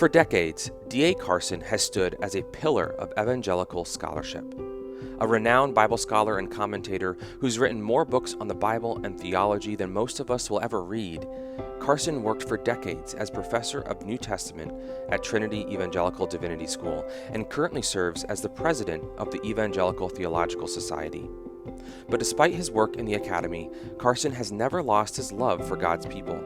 For decades, D.A. Carson has stood as a pillar of evangelical scholarship. A renowned Bible scholar and commentator who's written more books on the Bible and theology than most of us will ever read, Carson worked for decades as professor of New Testament at Trinity Evangelical Divinity School and currently serves as the president of the Evangelical Theological Society. But despite his work in the academy, Carson has never lost his love for God's people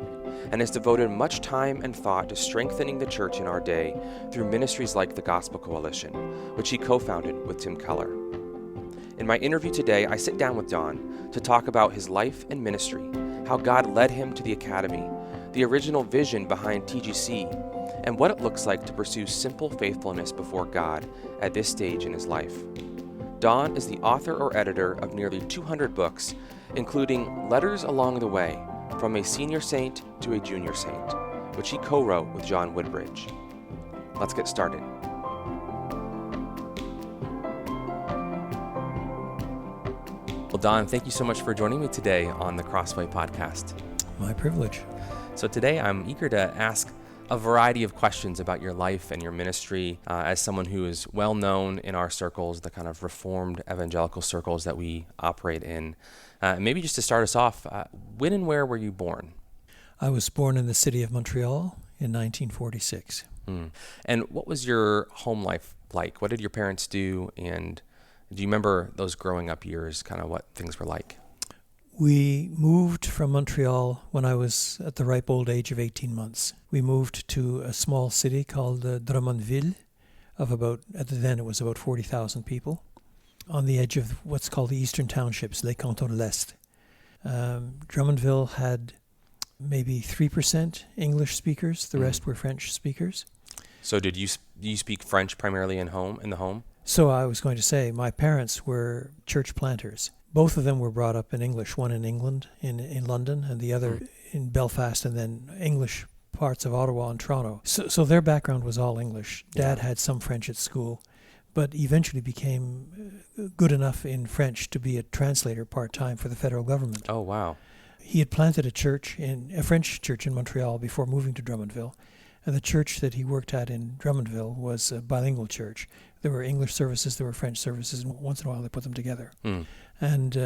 and has devoted much time and thought to strengthening the church in our day through ministries like the Gospel Coalition, which he co-founded with Tim Keller. In my interview today, I sit down with Don to talk about his life and ministry, how God led him to the academy, the original vision behind TGC, and what it looks like to pursue simple faithfulness before God at this stage in his life. Don is the author or editor of nearly 200 books, including Letters Along the Way, From a Senior Saint to a Junior Saint, which he co-wrote with John Woodbridge. Let's get started. Well, Don, thank you so much for joining me today on the Crossway Podcast. My privilege. So today I'm eager to ask a variety of questions about your life and your ministry as someone who is well known in our circles, the kind of reformed evangelical circles that we operate in. Maybe just to start us off, when and where were you born? I was born in the city of Montreal in 1946. And what was your home life like? What did your parents do? And do you remember those growing up years, kind of what things were like? We moved from Montreal when I was at the ripe old age of 18 months. We moved to a small city called Drummondville of at the then it was about 40,000 people, on the edge of what's called the Eastern Townships, Les Cantons de l'Est. Drummondville had maybe 3% English speakers. The rest were French speakers. So do you speak French primarily in the home? So I was going to say, my parents were church planters. Both of them were brought up in English, one in England, in London, and the other in Belfast, and then English parts of Ottawa and Toronto. So their background was all English. Dad had some French at school, but eventually became good enough in French to be a translator part-time for the federal government. Oh, wow. He had planted a French church in Montreal before moving to Drummondville, and the church that he worked at in Drummondville was a bilingual church. There were English services, there were French services, and once in a while they put them together. And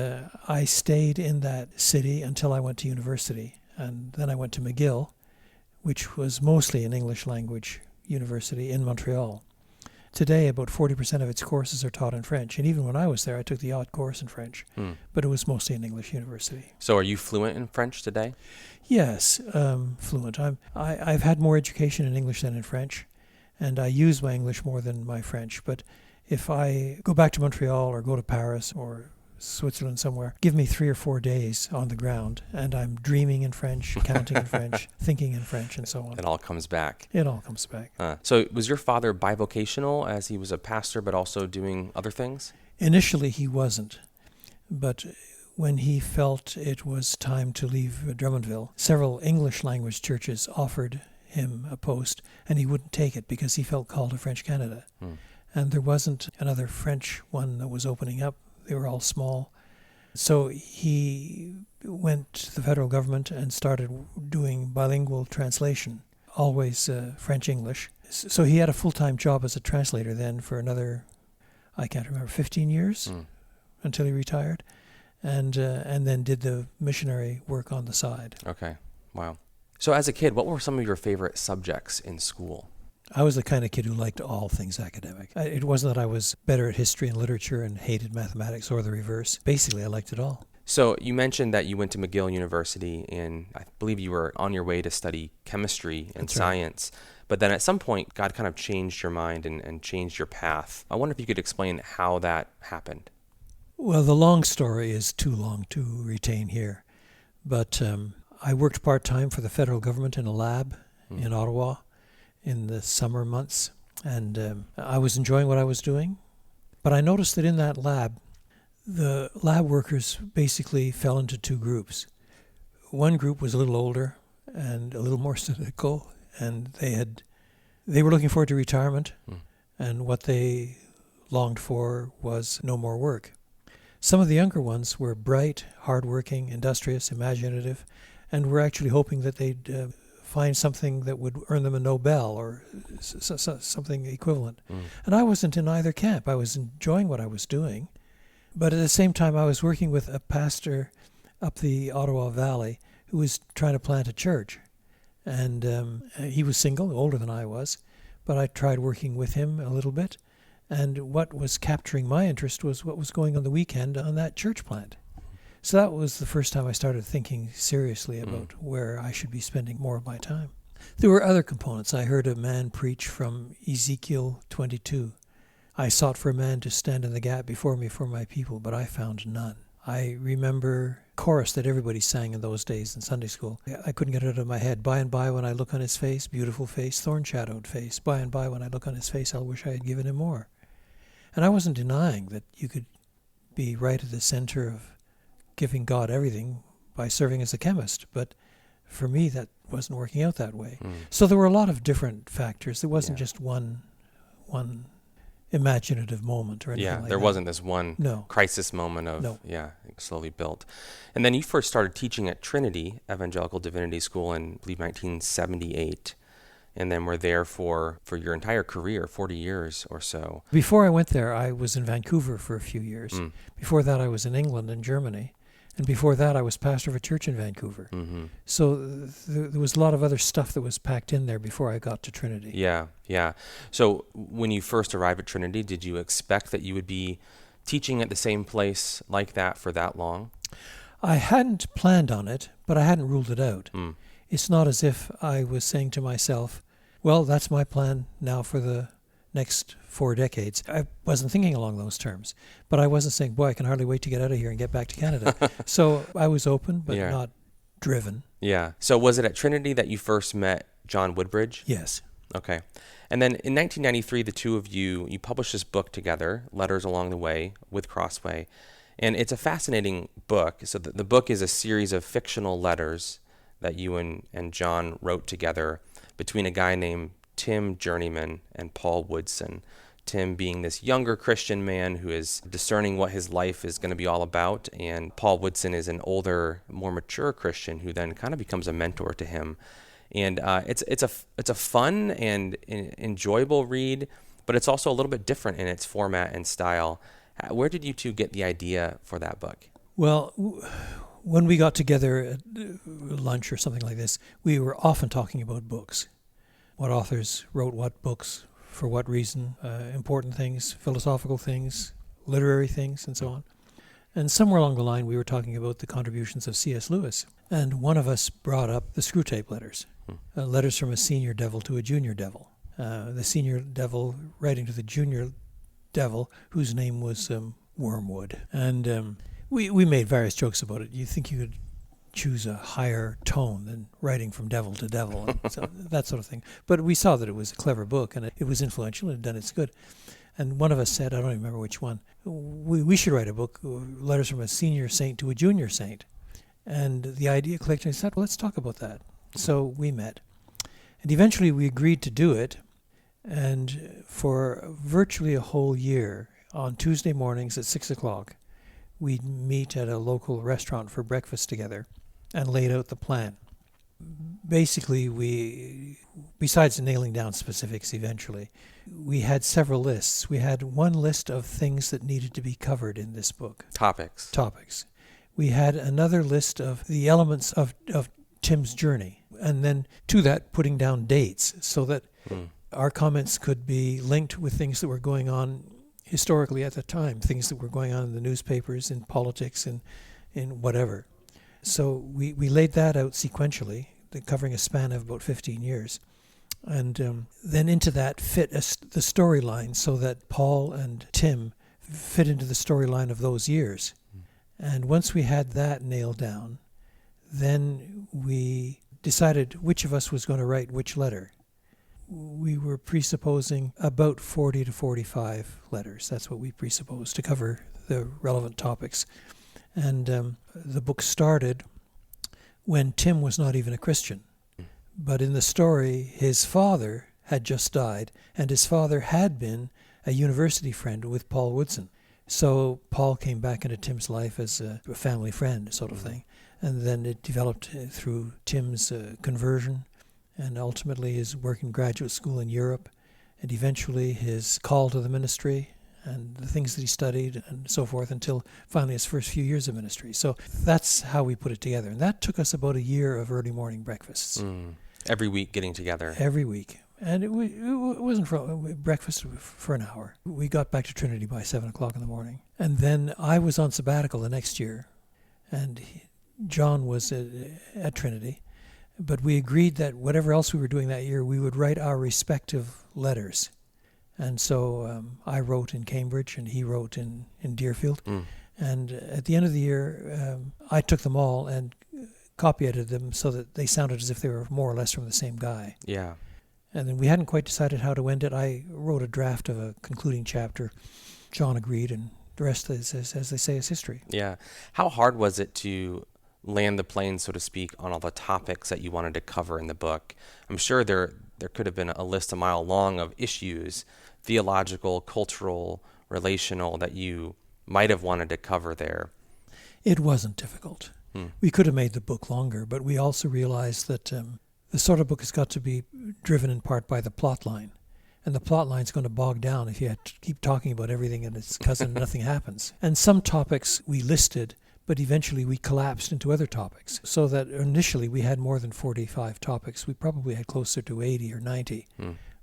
I stayed in that city until I went to university. And then I went to McGill, which was mostly an English language university in Montreal. Today, about 40% of its courses are taught in French. And even when I was there, I took the odd course in French. But it was mostly an English university. So are you fluent in French today? Yes, fluent. I've had more education in English than in French. And I use my English more than my French. But if I go back to Montreal or go to Paris or Switzerland somewhere, give me 3 or 4 days on the ground, and I'm dreaming in French, counting in French, thinking in French, and so on. It all comes back. It all comes back. So was your father bivocational as he was a pastor, but also doing other things? Initially, he wasn't. But when he felt it was time to leave Drummondville, several English language churches offered him a post, and he wouldn't take it because he felt called to French Canada. And there wasn't another French one that was opening up. They were all small. So he went to the federal government and started doing bilingual translation, always French-English. So he had a full-time job as a translator then for another, I can't remember, 15 years until he retired, and then did the missionary work on the side. Okay, wow. So as a kid, what were some of your favorite subjects in school? I was the kind of kid who liked all things academic. It wasn't that I was better at history and literature and hated mathematics or the reverse. Basically, I liked it all. So you mentioned that you went to McGill University, and I believe you were on your way to study chemistry and science. Right. But then at some point, God kind of changed your mind and changed your path. I wonder if you could explain how that happened. Well, the long story is too long to retain here. But I worked part-time for the federal government in a lab in Ottawa in the summer months, and I was enjoying what I was doing. But I noticed that in that lab, the lab workers basically fell into 2 groups. One group was a little older and a little more cynical, and they were looking forward to retirement, and what they longed for was no more work. Some of the younger ones were bright, hardworking, industrious, imaginative, and were actually hoping that they'd find something that would earn them a Nobel or something equivalent. And I wasn't in either camp. I was enjoying what I was doing. But at the same time, I was working with a pastor up the Ottawa Valley who was trying to plant a church. And he was single, older than I was, but I tried working with him a little bit. And what was capturing my interest was what was going on the weekend on that church plant. So that was the first time I started thinking seriously about where I should be spending more of my time. There were other components. I heard a man preach from Ezekiel 22. I sought for a man to stand in the gap before me for my people, but I found none. I remember chorus that everybody sang in those days in Sunday school. I couldn't get it out of my head. By and by when I look on his face, beautiful face, thorn-shadowed face. By and by when I look on his face, I'll wish I had given him more. And I wasn't denying that you could be right at the center of giving God everything by serving as a chemist. But for me, that wasn't working out that way. So there were a lot of different factors. There wasn't just one imaginative moment or anything like that. There wasn't this one crisis moment of, it slowly built. And then you first started teaching at Trinity Evangelical Divinity School in, I believe, 1978. And then were there for your entire career, 40 years or so. Before I went there, I was in Vancouver for a few years. Before that, I was in England and Germany. And before that, I was pastor of a church in Vancouver. So there was a lot of other stuff that was packed in there before I got to Trinity. Yeah. So when you first arrived at Trinity, did you expect that you would be teaching at the same place like that for that long? I hadn't planned on it, but I hadn't ruled it out. It's not as if I was saying to myself, well, that's my plan now for the next 4 decades. I wasn't thinking along those terms, but I wasn't saying, boy, I can hardly wait to get out of here and get back to Canada. So I was open, but not driven. Yeah. So was it at Trinity that you first met John Woodbridge? Yes. Okay. And then in 1993, the two of you published this book together, Letters Along the Way with Crossway. And it's a fascinating book. So the book is a series of fictional letters that you and John wrote together between a guy named Tim Journeyman and Paul Woodson. Tim being this younger Christian man who is discerning what his life is going to be all about, and Paul Woodson is an older, more mature Christian who then kind of becomes a mentor to him. And it's a fun and enjoyable read, but it's also a little bit different in its format and style. Where did you two get the idea for that book? Well, when we got together at lunch or something like this, we were often talking about books. What authors wrote what books, for what reason, important things, philosophical things, literary things, and so on. And somewhere along the line, we were talking about the contributions of C.S. Lewis. And one of us brought up the Screwtape Letters, letters from a senior devil to a junior devil. The senior devil writing to the junior devil, whose name was Wormwood. And we made various jokes about it. You think you could choose a higher tone than writing from devil to devil, and so, that sort of thing. But we saw that it was a clever book, and it was influential, and it had done its good. And one of us said, I don't even remember which one, we should write a book, Letters from a Senior Saint to a Junior Saint. And the idea clicked, and I said, well, let's talk about that. So we met. And eventually we agreed to do it, and for virtually a whole year, on Tuesday mornings at 6 o'clock, we'd meet at a local restaurant for breakfast together and laid out the plan. Basically, we, besides nailing down specifics eventually, we had several lists. We had one list of things that needed to be covered in this book. Topics. We had another list of the elements of Tim's journey, and then to that putting down dates so that our comments could be linked with things that were going on historically at the time, things that were going on in the newspapers, in politics, in whatever. So we laid that out sequentially, covering a span of about 15 years. And then into that fit the storyline so that Paul and Tim fit into the storyline of those years. And once we had that nailed down, then we decided which of us was going to write which letter. We were presupposing about 40 to 45 letters. That's what we presupposed to cover the relevant topics. And the book started when Tim was not even a Christian. But in the story, his father had just died, and his father had been a university friend with Paul Woodson. So Paul came back into Tim's life as a family friend sort of thing. And then it developed through Tim's conversion and ultimately his work in graduate school in Europe, and eventually his call to the ministry and the things that he studied and so forth, until finally his first few years of ministry. So that's how we put it together. And that took us about a year of early morning breakfasts. Every week getting together. Every week. And it wasn't for breakfast for an hour. We got back to Trinity by 7 o'clock in the morning. And then I was on sabbatical the next year, and John was at Trinity. But we agreed that whatever else we were doing that year, we would write our respective letters. And so I wrote in Cambridge, and he wrote in Deerfield. And at the end of the year, I took them all and copy edited them so that they sounded as if they were more or less from the same guy. Yeah. And then we hadn't quite decided how to end it. I wrote a draft of a concluding chapter. John agreed, and the rest, is, as they say, is history. Yeah. How hard was it to land the plane, so to speak, on all the topics that you wanted to cover in the book? I'm sure there could have been a list a mile long of issues, theological, cultural, relational, that you might have wanted to cover there. It wasn't difficult. We could have made the book longer, but we also realized that the sort of book has got to be driven in part by the plot line. And the plot line's going to bog down if you have to keep talking about everything and its cousin and nothing happens. And some topics we listed, but eventually we collapsed into other topics. So that initially we had more than 45 topics. We probably had closer to 80 or 90.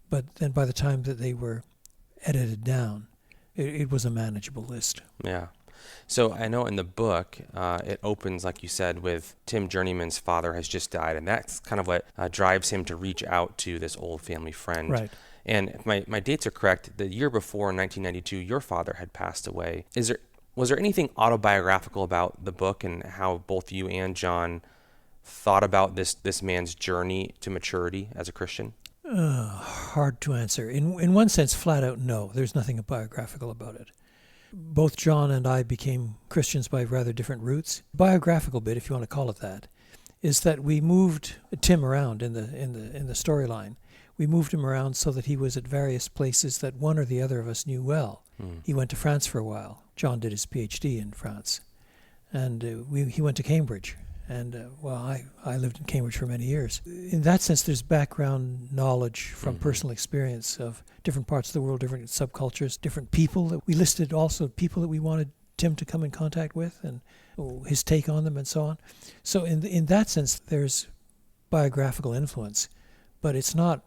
But then by the time that they were edited down, it was a manageable list. Yeah. So I know in the book, it opens, like you said, with Tim Journeyman's father has just died, and that's kind of what drives him to reach out to this old family friend. Right. And if my dates are correct, the year before, in 1992, your father had passed away. Was there anything autobiographical about the book and how both you and John thought about this man's journey to maturity as a Christian? Hard to answer. In one sense, flat out, no. There's nothing biographical about it. Both John and I became Christians by rather different routes. Biographical bit, if you want to call it that, is that we moved Tim around in the storyline. We moved him around so that he was at various places that one or the other of us knew well. He went to France for a while. John did his PhD in France. And he went to Cambridge. And, I lived in Cambridge for many years. In that sense, there's background knowledge from personal experience of different parts of the world, different subcultures, different people. We listed also people that we wanted Tim to come in contact with and his take on them and so on. So in that sense, there's biographical influence. But it's not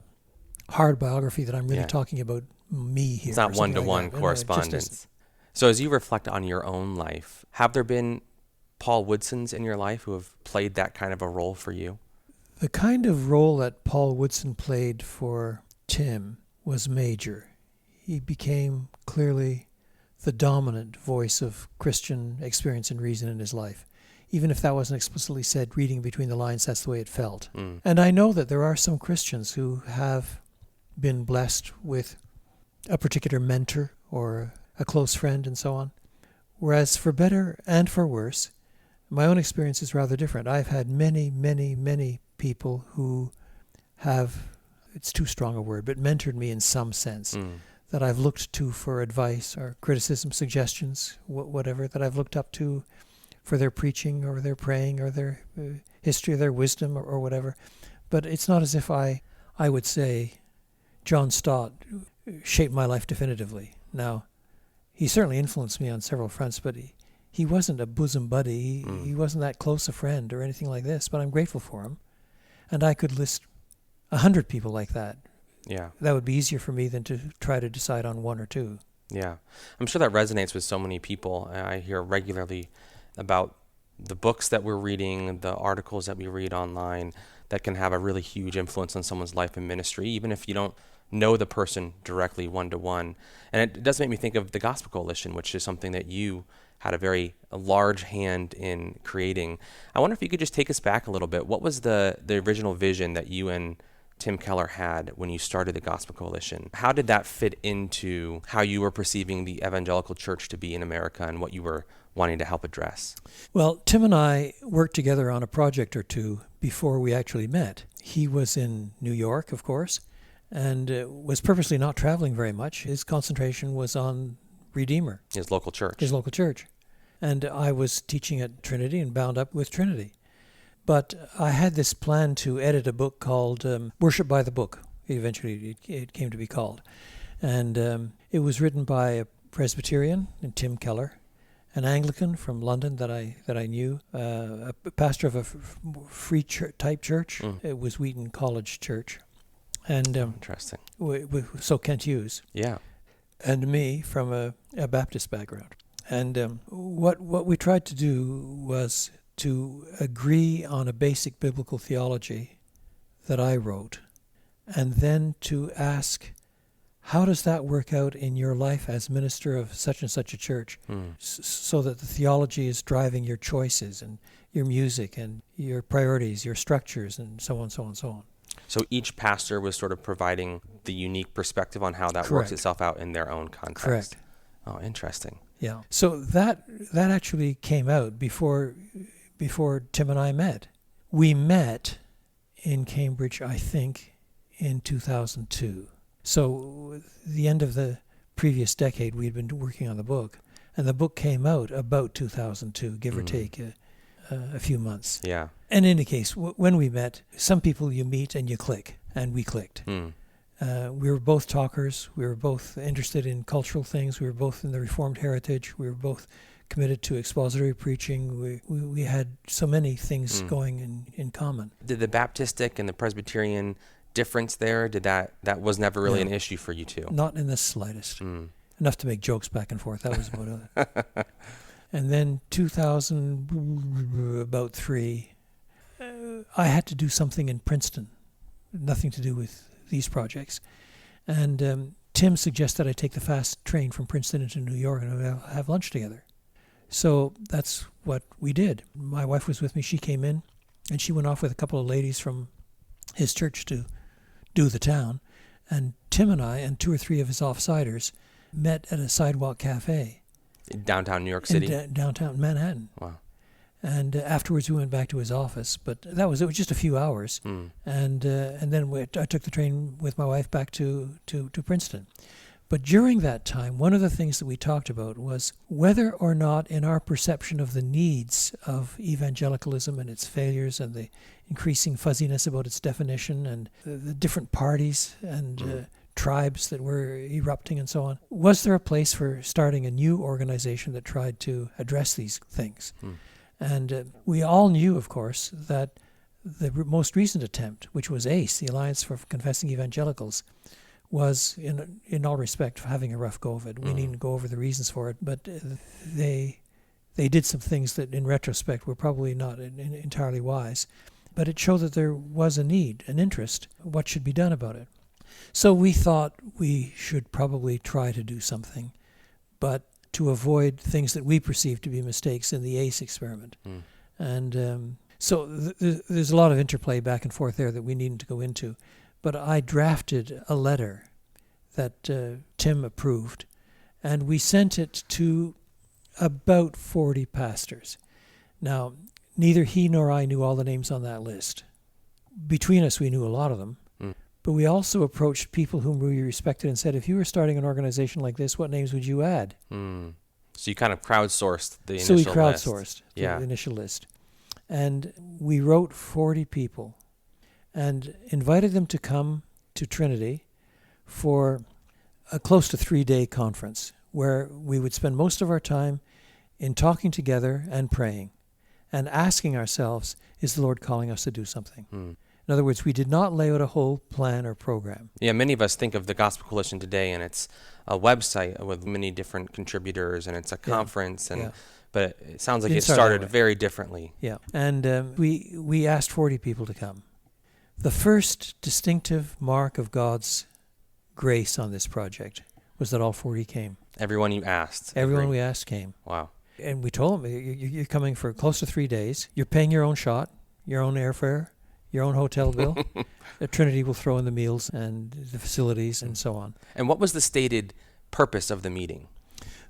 hard biography that I'm really talking about me here. It's not one-to-one correspondence. So as you reflect on your own life, have there been Paul Woodsons in your life who have played that kind of a role for you? The kind of role that Paul Woodson played for Tim was major. He became clearly the dominant voice of Christian experience and reason in his life. Even if that wasn't explicitly said, reading between the lines, that's the way it felt. And I know that there are some Christians who have been blessed with a particular mentor or a close friend and so on. Whereas for better and for worse, my own experience is rather different. I've had many, many, many people who have, it's too strong a word, but mentored me in some sense, that I've looked to for advice or criticism, suggestions, whatever, that I've looked up to for their preaching or their praying or their history of their wisdom or whatever. But it's not as if I would say John Stott shaped my life definitively. Now, he certainly influenced me on several fronts, but he wasn't a bosom buddy. He wasn't that close a friend or anything like this, but I'm grateful for him. And I could list 100 people like that. Yeah. That would be easier for me than to try to decide on one or two. Yeah. I'm sure that resonates with so many people. I hear regularly about the books that we're reading, the articles that we read online that can have a really huge influence on someone's life and ministry, even if you don't know the person directly one-to-one. And it does make me think of the Gospel Coalition, which is something that you had a large hand in creating. I wonder if you could just take us back a little bit. What was the original vision that you and Tim Keller had when you started the Gospel Coalition? How did that fit into how you were perceiving the evangelical church to be in America and what you were wanting to help address? Well, Tim and I worked together on a project or two before we actually met. He was in New York, of course, and was purposely not traveling very much. His concentration was on Redeemer. His local church. And I was teaching at Trinity and bound up with Trinity. But I had this plan to edit a book called Worship by the Book. Eventually it came to be called. And it was written by a Presbyterian, Tim Keller, an Anglican from London that I knew, a pastor of a free type church. It was Wheaton College Church. And interesting. So Kent Hughes. Yeah. And me from a Baptist background. And what we tried to do was to agree on a basic biblical theology that I wrote, and then to ask, how does that work out in your life as minister of such and such a church, so that the theology is driving your choices and your music and your priorities, your structures, and so on, so on, so on. So each pastor was sort of providing the unique perspective on how that Correct. works itself out in their own context. Correct. Oh, interesting. Yeah. So that actually came out before Tim and I met. We met in Cambridge, I think, in 2002. So the end of the previous decade, we had been working on the book, and the book came out about 2002, give or take a few months. Yeah. And in any case, when we met, some people you meet and you click, and we clicked. We were both talkers. We were both interested in cultural things. We were both in the Reformed heritage. We were both committed to expository preaching. We had so many things going in common. Did the Baptistic and the Presbyterian difference there, that was never really an issue for you two? Not in the slightest. Enough to make jokes back and forth. That was about it. And then 2003, I had to do something in Princeton, nothing to do with these projects. And Tim suggested I take the fast train from Princeton into New York and we'll have lunch together. So that's what we did. My wife was with me. She came in, and she went off with a couple of ladies from his church to do the town. And Tim and I and two or three of his offsiders met at a sidewalk cafe. In downtown New York City? In downtown Manhattan. Wow. And afterwards we went back to his office. But it was just a few hours. And then I took the train with my wife back to Princeton. But during that time, one of the things that we talked about was whether or not in our perception of the needs of evangelicalism and its failures and the increasing fuzziness about its definition and the different parties and tribes that were erupting and so on, was there a place for starting a new organization that tried to address these things? And we all knew, of course, that the most recent attempt, which was ACE, the Alliance for Confessing Evangelicals, was, in all respect, having a rough go of it. We needn't go over the reasons for it, but they did some things that, in retrospect, were probably not entirely wise. But it showed that there was a need, an interest. What should be done about it? So we thought we should probably try to do something, but to avoid things that we perceived to be mistakes in the ACE experiment. And so there's a lot of interplay back and forth there that we needn't to go into. But I drafted a letter that Tim approved, and we sent it to about 40 pastors. Now, neither he nor I knew all the names on that list. Between us, we knew a lot of them. But we also approached people whom we respected and said, if you were starting an organization like this, what names would you add? So you kind of crowdsourced the initial list. list. So we crowdsourced the initial list. And we wrote 40 people and invited them to come to Trinity for a close to 3-day conference where we would spend most of our time in talking together and praying and asking ourselves, is the Lord calling us to do something? In other words, we did not lay out a whole plan or program. Yeah, many of us think of the Gospel Coalition today, and it's a website with many different contributors, and it's a conference, but it sounds like it started very differently. Yeah, and we asked 40 people to come. The first distinctive mark of God's grace on this project was that all 40 came. Everyone you asked. Everyone we asked came. Wow. And we told them, you're coming for close to 3 days. You're paying your own shot, your own airfare, your own hotel bill. Trinity will throw in the meals and the facilities and so on. And what was the stated purpose of the meeting?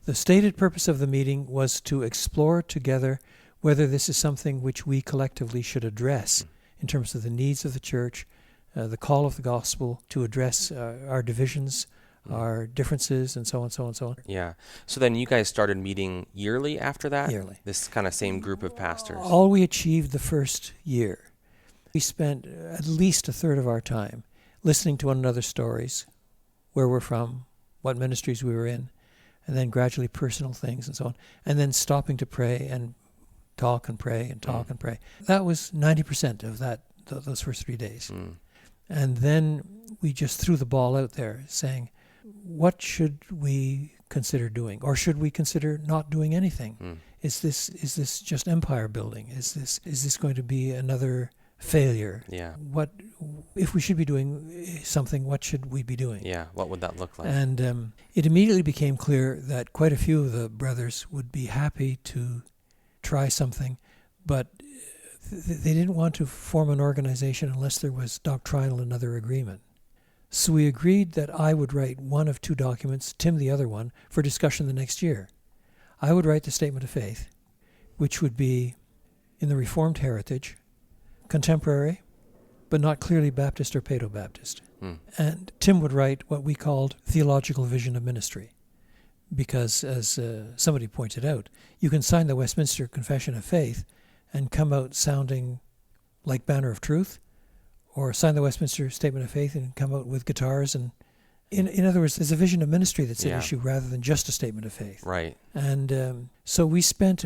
The stated purpose of the meeting was to explore together whether this is something which we collectively should address in terms of the needs of the church, the call of the gospel to address our divisions, our differences, and so on, so on, so on. Yeah. So then you guys started meeting yearly after that? Yearly. This kind of same group of pastors? All we achieved the first year. We spent at least a third of our time listening to one another's stories, where we're from, what ministries we were in, and then gradually personal things and so on, and then stopping to pray and talk and pray and talk and pray. That was 90% of those first 3 days. And then we just threw the ball out there saying, what should we consider doing? Or should we consider not doing anything? Is this just empire building? Is this going to be another failure? Yeah. What if we should be doing something? What should we be doing? Yeah. What would that look like? And it immediately became clear that quite a few of the brothers would be happy to try something, but they didn't want to form an organization unless there was doctrinal and other agreement. So we agreed that I would write one of two documents, Tim the other one, for discussion the next year. I would write the Statement of Faith, which would be in the Reformed heritage, contemporary, but not clearly Baptist or Paedo-Baptist. And Tim would write what we called Theological Vision of Ministry, because as somebody pointed out, you can sign the Westminster Confession of Faith and come out sounding like Banner of Truth, or sign the Westminster Statement of Faith and come out with guitars. And in other words, there's a vision of ministry that's at issue rather than just a statement of faith. Right. And so we spent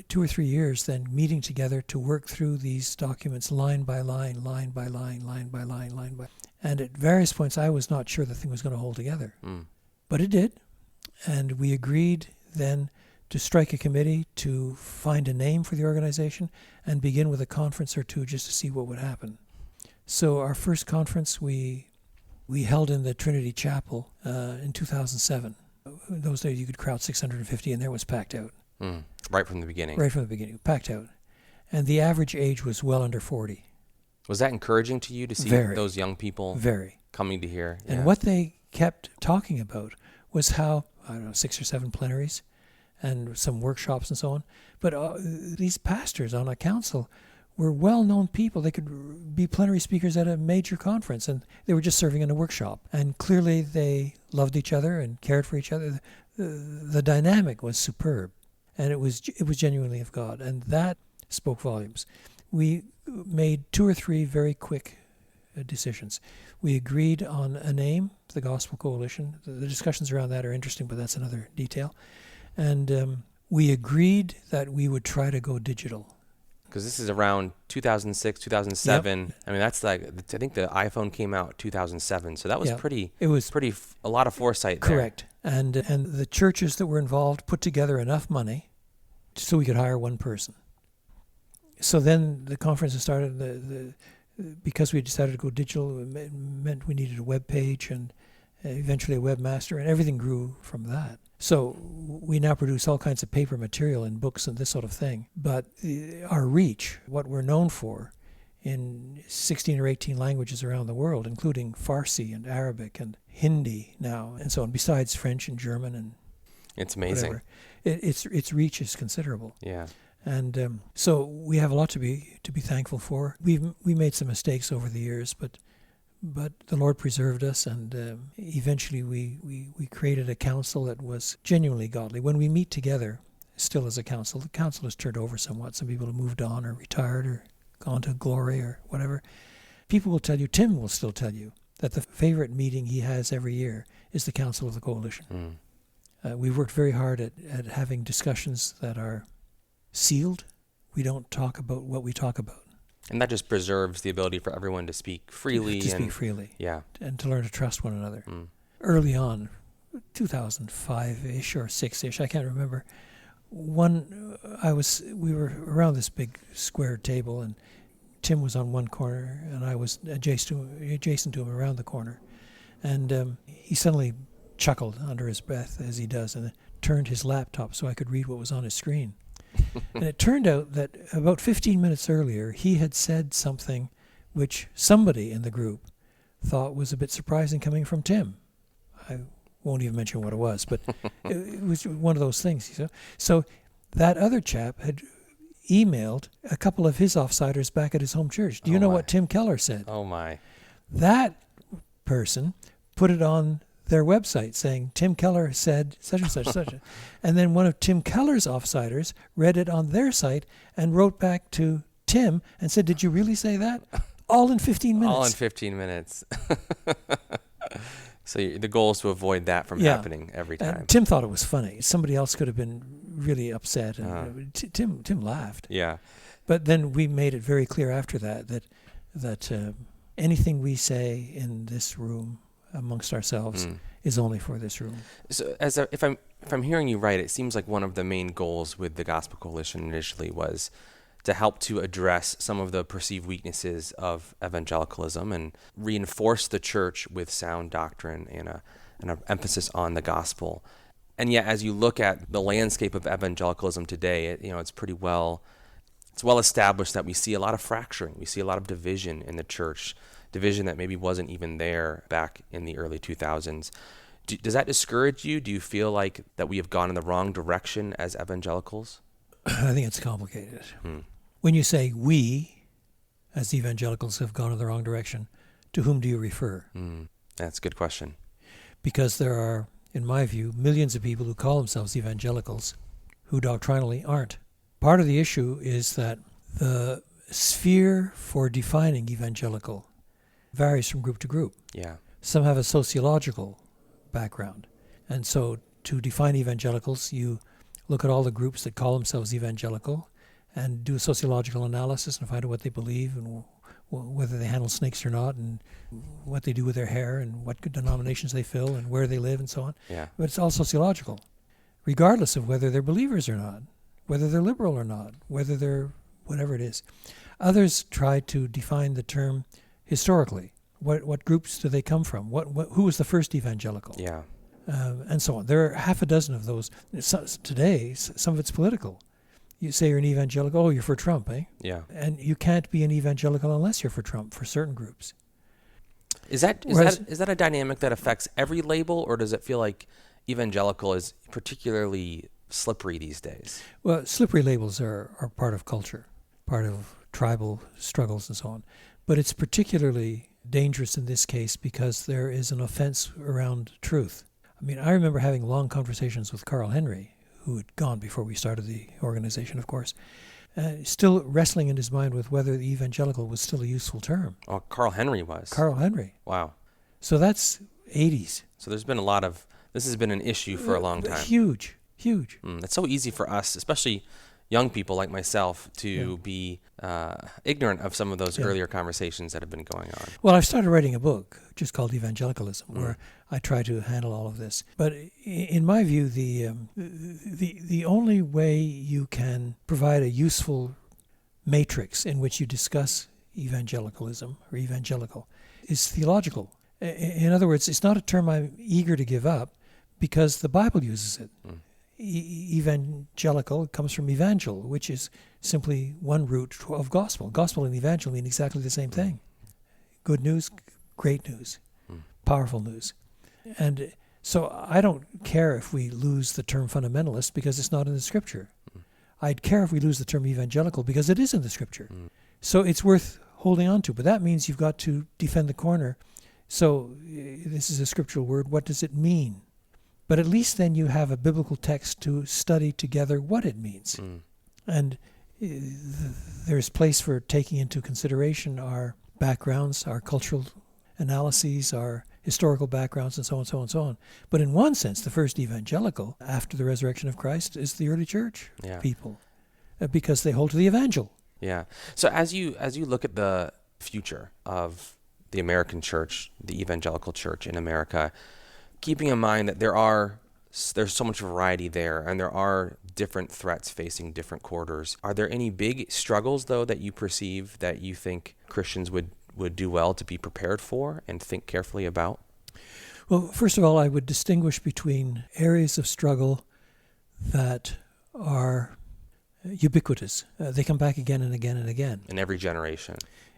2 or 3 years then meeting together to work through these documents line by line, line by line, line by line, line by. And at various points, I was not sure the thing was going to hold together. But it did. And we agreed then to strike a committee to find a name for the organization and begin with a conference or two just to see what would happen. So our first conference we held in the Trinity Chapel in 2007. In those days you could crowd 650 and there was packed out. Right from the beginning. Right from the beginning, packed out. And the average age was well under 40. Was that encouraging to you to see those young people coming to hear? Yeah. And what they kept talking about was how, 6 or 7 plenaries and some workshops and so on. But these pastors on a council were well-known people. They could be plenary speakers at a major conference, and they were just serving in a workshop. And clearly they loved each other and cared for each other. The dynamic was superb, and it was genuinely of God, and that spoke volumes. We made 2 or 3 very quick decisions. We agreed on a name, the Gospel Coalition. The discussions around that are interesting, but that's another detail. And we agreed that we would try to go digital. Because this is around 2006, 2007. Yep. I mean, that's like, I think the iPhone came out 2007. So that was a lot of foresight there. Correct. And the churches that were involved put together enough money so we could hire one person. So then the conference started. Because we decided to go digital, it meant we needed a web page and eventually a webmaster, and everything grew from that. So we now produce all kinds of paper material and books and this sort of thing. But our reach, what we're known for in 16 or 18 languages around the world, including Farsi and Arabic and Hindi now and so on, besides French and German and it's amazing. Whatever. Its reach is considerable. Yeah. And so we have a lot to be thankful for. We made some mistakes over the years, but the Lord preserved us, and eventually we created a council that was genuinely godly. When we meet together, still as a council, the council has turned over somewhat. Some people have moved on or retired or gone to glory or whatever. People will tell you, Tim will still tell you, that the favorite meeting he has every year is the Council of the Coalition. We've worked very hard at having discussions that are sealed. We don't talk about what we talk about. And that just preserves the ability for everyone to speak freely. Speak freely. Yeah. And to learn to trust one another. Early on, 2005-ish or 6-ish, I can't remember. We were around this big square table, and Tim was on one corner, and I was adjacent to him around the corner. And he suddenly chuckled under his breath, as he does, and turned his laptop so I could read what was on his screen. And it turned out that about 15 minutes earlier, he had said something which somebody in the group thought was a bit surprising coming from Tim. I won't even mention what it was, but it was one of those things. So that other chap had emailed a couple of his offsiders back at his home church. Do you know what Tim Keller said? Oh, my. That person put it on their website saying, Tim Keller said such and such, such. And then one of Tim Keller's offsiders read it on their site and wrote back to Tim and said, did you really say that? All in 15 minutes. All in 15 minutes. So the goal is to avoid that from happening every time. And Tim thought it was funny. Somebody else could have been really upset. And Tim laughed. Yeah. But then we made it very clear after that anything we say in this room amongst ourselves is only for this room. So if I'm hearing you right, it seems like one of the main goals with the Gospel Coalition initially was to help to address some of the perceived weaknesses of evangelicalism and reinforce the church with sound doctrine and an emphasis on the gospel. And yet, as you look at the landscape of evangelicalism today, it's well established that we see a lot of fracturing. We see a lot of division in the church, division that maybe wasn't even there back in the early 2000s. Does that discourage you? Do you feel like that we have gone in the wrong direction as evangelicals? I think it's complicated. When you say we, as evangelicals, have gone in the wrong direction, to whom do you refer? That's a good question. Because there are, in my view, millions of people who call themselves evangelicals who doctrinally aren't. Part of the issue is that the sphere for defining evangelical varies from group to group. Yeah. Some have a sociological background. And so to define evangelicals, you look at all the groups that call themselves evangelical and do a sociological analysis and find out what they believe and whether they handle snakes or not and what they do with their hair and what denominations they fill and where they live and so on. Yeah. But it's all sociological, regardless of whether they're believers or not, whether they're liberal or not, whether they're whatever it is. Others try to define the term historically. What groups do they come from? Who was the first evangelical? Yeah. And so on. There are half a dozen of those. Today, some of it's political. You say you're an evangelical, oh, you're for Trump, eh? Yeah. And you can't be an evangelical unless you're for Trump, for certain groups. Is that a dynamic that affects every label, or does it feel like evangelical is particularly slippery these days? Well, slippery labels are part of culture, part of tribal struggles and so on. But it's particularly dangerous in this case because there is an offense around truth. I mean, I remember having long conversations with Carl Henry, who had gone before we started the organization, of course, still wrestling in his mind with whether the evangelical was still a useful term. Oh, Carl Henry was. Carl Henry. Wow. So that's 80s. So there's been this has been an issue for a long time. Huge. It's so easy for us, especially young people like myself, to be ignorant of some of those earlier conversations that have been going on. Well, I've started writing a book just called Evangelicalism, where I try to handle all of this. But in my view, the only way you can provide a useful matrix in which you discuss evangelicalism or evangelical is theological. In other words, it's not a term I'm eager to give up because the Bible uses it. Evangelical comes from evangel, which is simply one root of gospel. Gospel and evangel mean exactly the same thing. Good news, great news, powerful news. And so I don't care if we lose the term fundamentalist because it's not in the Scripture. I'd care if we lose the term evangelical because it is in the Scripture. So it's worth holding on to. But that means you've got to defend the corner. So this is a scriptural word. What does it mean? But at least then you have a biblical text to study together what it means. And there's place for taking into consideration our backgrounds, our cultural analyses, our historical backgrounds, and so on, so on, so on. But in one sense, the first evangelical after the resurrection of Christ is the early church people, because they hold to the evangel. Yeah. So as you look at the future of the American church, the evangelical church in America, keeping in mind that there's so much variety there and there are different threats facing different quarters, are there any big struggles, though, that you perceive that you think Christians would do well to be prepared for and think carefully about? Well, first of all, I would distinguish between areas of struggle that are ubiquitous. They come back again and again and again. In every generation.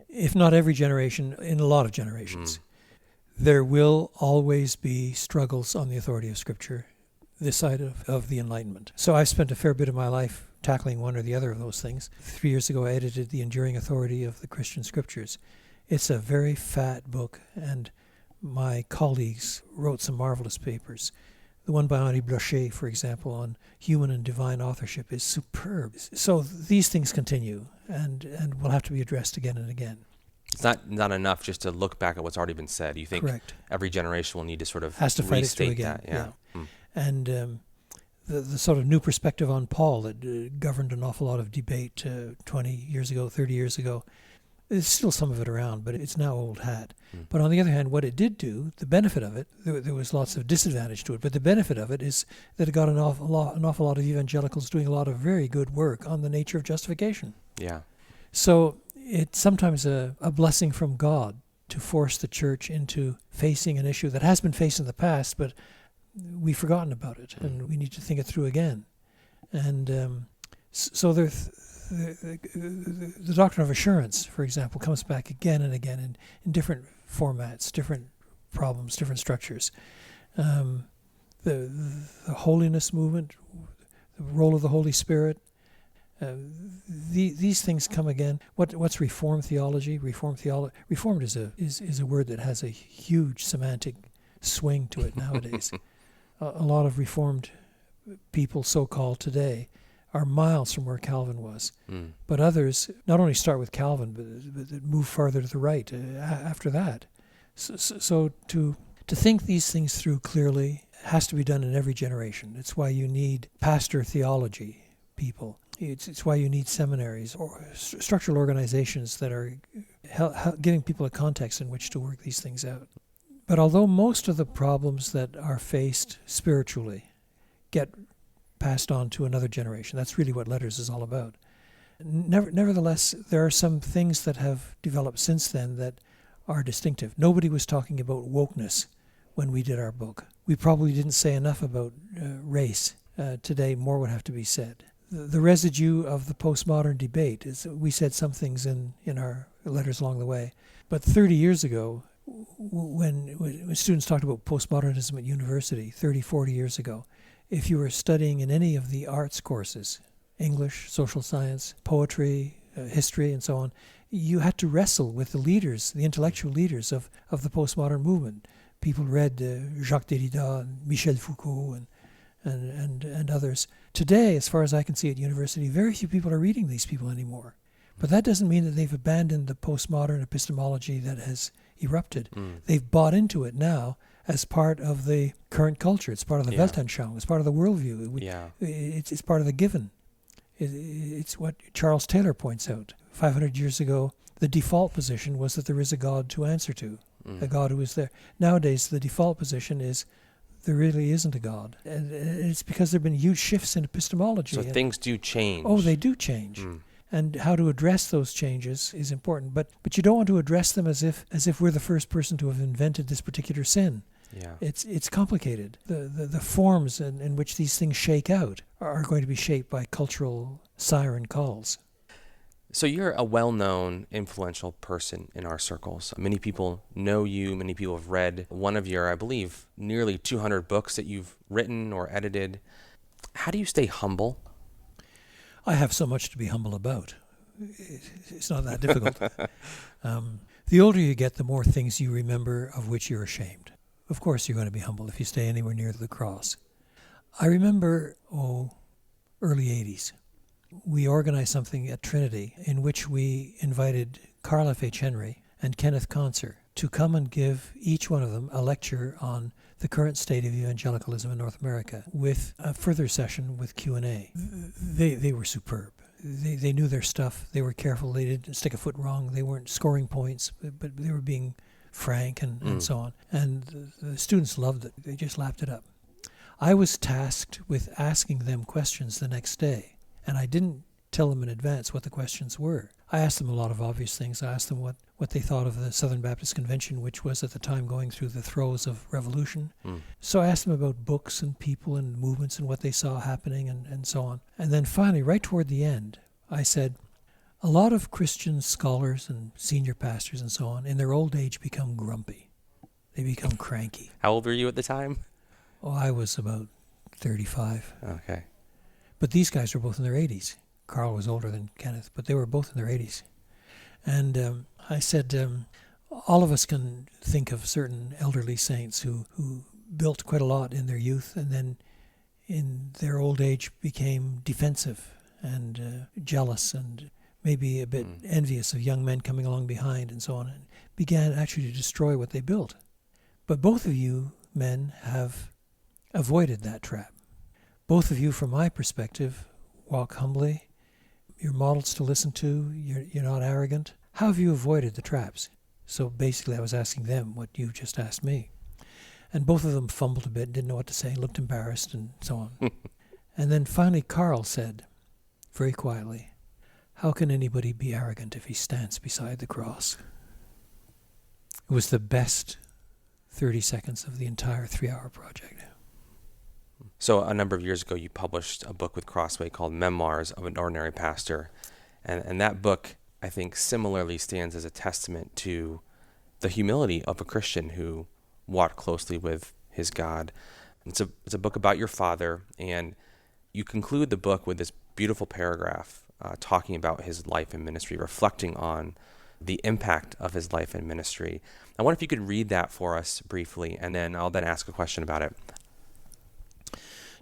If not every generation, in a lot of generations. There will always be struggles on the authority of Scripture, this side of the Enlightenment. So I've spent a fair bit of my life tackling one or the other of those things. 3 years ago, I edited The Enduring Authority of the Christian Scriptures. It's a very fat book, and my colleagues wrote some marvelous papers. The one by Henri Blocher, for example, on human and divine authorship is superb. So these things continue and will have to be addressed again and again. It's not enough just to look back at what's already been said. You think Correct. every generation will need to sort of has to fight it through restate again. that. Yeah. And the sort of new perspective on Paul that governed an awful lot of debate 20 years ago, 30 years ago, there's still some of it around, but it's now old hat. But on the other hand, what it did do, the benefit of it, there was lots of disadvantage to it, but the benefit of it is that it got an awful lot of evangelicals doing a lot of very good work on the nature of justification. Yeah. So it's sometimes a blessing from God to force the church into facing an issue that has been faced in the past, but we've forgotten about it, and we need to think it through again. And so the doctrine of assurance, for example, comes back again and again in different formats, different problems, different structures. The holiness movement, the role of the Holy Spirit, these things come again. What's Reformed theology? Reformed is a word that has a huge semantic swing to it nowadays. A lot of Reformed people, so-called today, are miles from where Calvin was. But others not only start with Calvin, but move farther to the right after that. So to think these things through clearly has to be done in every generation. It's why you need pastor theology people. It's why you need seminaries or structural organizations that are giving people a context in which to work these things out. But although most of the problems that are faced spiritually get passed on to another generation, that's really what Letters is all about. Nevertheless, there are some things that have developed since then that are distinctive. Nobody was talking about wokeness when we did our book. We probably didn't say enough about race. Today, more would have to be said. The residue of the postmodern debate is we said some things in our letters along the way. But 30 years ago, when students talked about postmodernism at university, 30, 40 years ago, if you were studying in any of the arts courses, English, social science, poetry, history, and so on, you had to wrestle with the leaders, the intellectual leaders of the postmodern movement. People read Jacques Derrida and Michel Foucault and others. Today, as far as I can see at university, very few people are reading these people anymore. But that doesn't mean that they've abandoned the postmodern epistemology that has erupted. They've bought into it now as part of the current culture. It's part of the Weltanschauung. It's part of the worldview. It's part of the given. It's what Charles Taylor points out. 500 years ago, the default position was that there is a God to answer to, a God who is there. Nowadays, the default position is there really isn't a God. And it's because there have been huge shifts in epistemology. So things do change. Oh, they do change. And how to address those changes is important. But you don't want to address them as if we're the first person to have invented this particular sin. Yeah. It's complicated. The forms in which these things shake out are going to be shaped by cultural siren calls. So you're a well-known, influential person in our circles. Many people know you. Many people have read one of your, I believe, nearly 200 books that you've written or edited. How do you stay humble? I have so much to be humble about. It's not that difficult. The older you get, the more things you remember of which you're ashamed. Of course you're going to be humble if you stay anywhere near the cross. I remember, early 80s. We organized something at Trinity in which we invited Carl F. H. Henry and Kenneth Conser to come and give each one of them a lecture on the current state of evangelicalism in North America, with a further session with Q&A. They were superb. They knew their stuff. They were careful. They didn't stick a foot wrong. They weren't scoring points, but they were being frank and so on. And the students loved it. They just lapped it up. I was tasked with asking them questions the next day, and I didn't tell them in advance what the questions were. I asked them a lot of obvious things. I asked them what they thought of the Southern Baptist Convention, which was at the time going through the throes of revolution. So I asked them about books and people and movements and what they saw happening and so on. And then finally, right toward the end, I said, a lot of Christian scholars and senior pastors and so on, in their old age, become grumpy. They become cranky. How old were you at the time? I was about 35. Okay. But these guys were both in their 80s. Carl was older than Kenneth, but they were both in their 80s. And I said, All of us can think of certain elderly saints who built quite a lot in their youth and then in their old age became defensive and jealous and maybe a bit envious of young men coming along behind and so on, and began actually to destroy what they built. But both of you men have avoided that trap. Both of you, from my perspective, walk humbly. You're models to listen to. You're not arrogant. How have you avoided the traps? So basically I was asking them what you just asked me. And both of them fumbled a bit, didn't know what to say, looked embarrassed and so on. And then finally Carl said, very quietly, "How can anybody be arrogant if he stands beside the cross?" It was the best 30 seconds of the entire 3-hour project. So a number of years ago, you published a book with Crossway called Memoirs of an Ordinary Pastor. And that book, I think, similarly stands as a testament to the humility of a Christian who walked closely with his God. It's a book about your father, and you conclude the book with this beautiful paragraph talking about his life and ministry, reflecting on the impact of his life and ministry. I wonder if you could read that for us briefly, and then I'll then ask a question about it.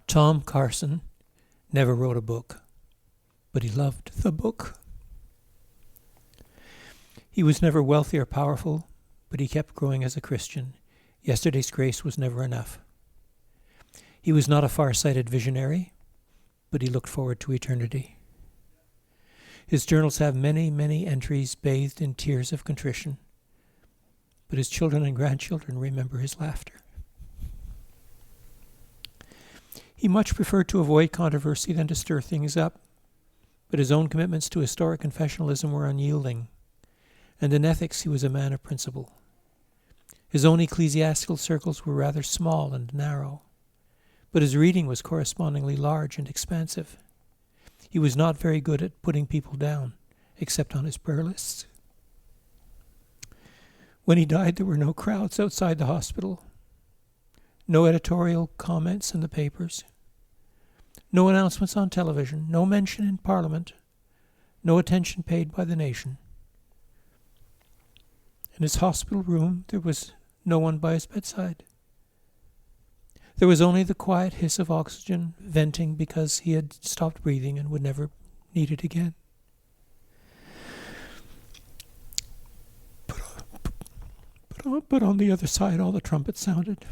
Tom Carson never wrote a book, but he loved the book. He was never wealthy or powerful, but he kept growing as a Christian. Yesterday's grace was never enough. He was not a far-sighted visionary, but he looked forward to eternity. His journals have many, many entries bathed in tears of contrition, but his children and grandchildren remember his laughter. He much preferred to avoid controversy than to stir things up, but his own commitments to historic confessionalism were unyielding, and in ethics he was a man of principle. His own ecclesiastical circles were rather small and narrow, but his reading was correspondingly large and expansive. He was not very good at putting people down, except on his prayer lists. When he died, there were no crowds outside the hospital, no editorial comments in the papers, no announcements on television, no mention in Parliament, no attention paid by the nation. In his hospital room, there was no one by his bedside. There was only the quiet hiss of oxygen venting because he had stopped breathing and would never need it again. But on the other side, all the trumpets sounded.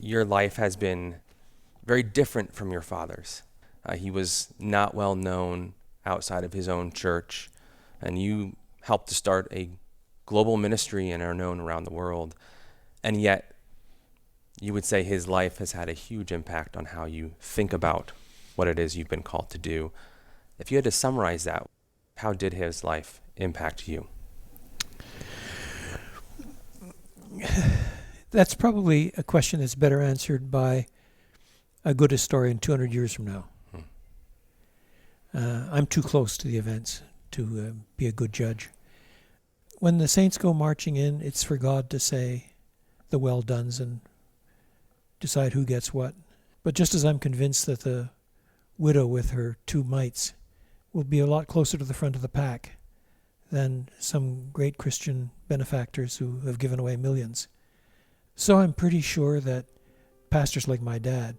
Your life has been very different from your father's. He was not well known outside of his own church, and you helped to start a global ministry and are known around the world. And yet, you would say his life has had a huge impact on how you think about what it is you've been called to do. If you had to summarize that, how did his life impact you? That's probably a question that's better answered by a good historian 200 years from now. I'm too close to the events to be a good judge. When the saints go marching in, it's for God to say the well dones and decide who gets what. But just as I'm convinced that the widow with her 2 mites will be a lot closer to the front of the pack than some great Christian benefactors who have given away millions, so I'm pretty sure that pastors like my dad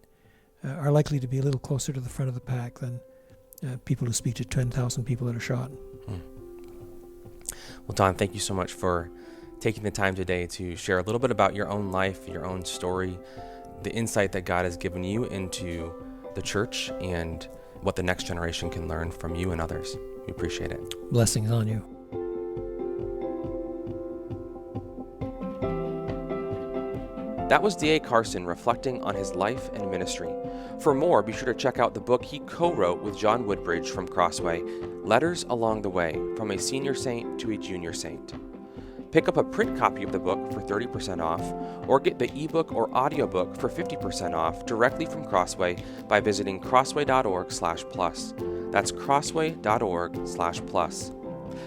are likely to be a little closer to the front of the pack than people who speak to 10,000 people that are shot. Well, Don, thank you so much for taking the time today to share a little bit about your own life, your own story, the insight that God has given you into the church and what the next generation can learn from you and others. We appreciate it. Blessings on you. That was D.A. Carson reflecting on his life and ministry. For more, be sure to check out the book he co-wrote with John Woodbridge from Crossway, Letters Along the Way, From a Senior Saint to a Junior Saint. Pick up a print copy of the book for 30% off, or get the ebook or audiobook for 50% off directly from Crossway by visiting crossway.org/plus. That's crossway.org/plus.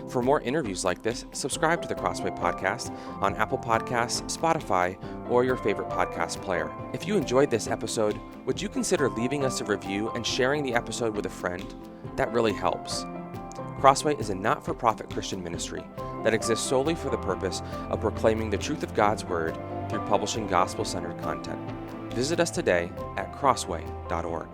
For more interviews like this, subscribe to the Crossway Podcast on Apple Podcasts, Spotify, or your favorite podcast player. If you enjoyed this episode, would you consider leaving us a review and sharing the episode with a friend? That really helps. Crossway is a not-for-profit Christian ministry that exists solely for the purpose of proclaiming the truth of God's Word through publishing gospel-centered content. Visit us today at crossway.org.